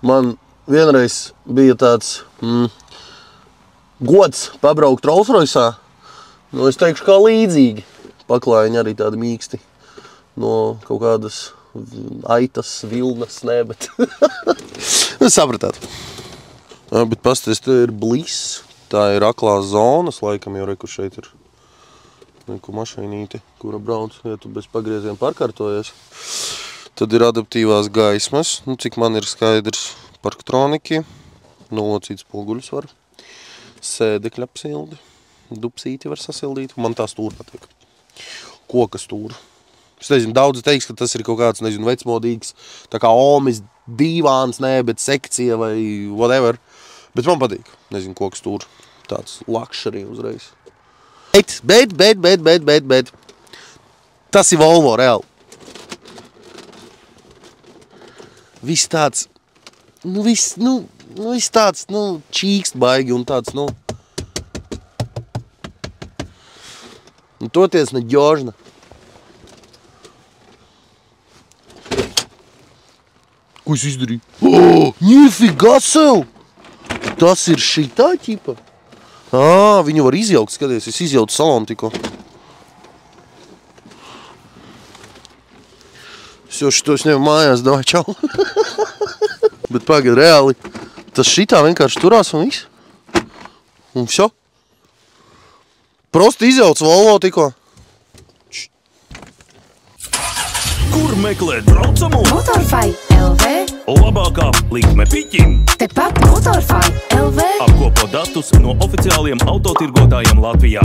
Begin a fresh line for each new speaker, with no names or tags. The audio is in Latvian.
Man vienreiz bija tāds gods pabraukt Rolls-Royce'ā. Nu, es teikšu, kā līdzīgi. Paklājiņi arī tādi mīksti. No kaut kādas aitas, vilnas, ne, bet... Sapratāt. Bet pasties, te ir Bliss. Tā ir aklās zonas, laikam jau reku šeit ir neku mašīnīti, kura brauc, ja tu bez pagrieziem pārkārtojies. Tad ir adaptīvās gaismas, nu, cik man ir skaidrs, parktroniki, nolocīts poguļus var, sēdekļa apsildi, dupsīti var sasildīt, man tā stūra patīk. Koka stūra. Es nezinu, daudzi teiks, ka tas ir kaut kāds, nezinu, vecmodīgs, tā kā omis dīvāns, nē, bet sekcija vai whatever. Bet man patīk, nezinu, koka stūra. Tāds luxury uzreiz. Bet. Tas ir Volvo, reāli. Viss tāds, viss tāds, čīkst baigi un tāds, toties надёžно. Ko es izdarīju? Nifigā sev! Tas ir šitā ķipa? Viņu var izjaukt, skaties, es izjautu salonu tikko. Es jau šitos ņemu mājās, davai čau. Bet pagad, reāli, tas šitā vienkārši turās un viss. Un vso. Prosti izjauts Volvo tikko.
Kur meklēt braucamo?
Motorfai LV.
Labākā likme piķim.
Tepat Motorfai LV.
Apkopo datus no oficiāliem autotirgotājiem Latvijā.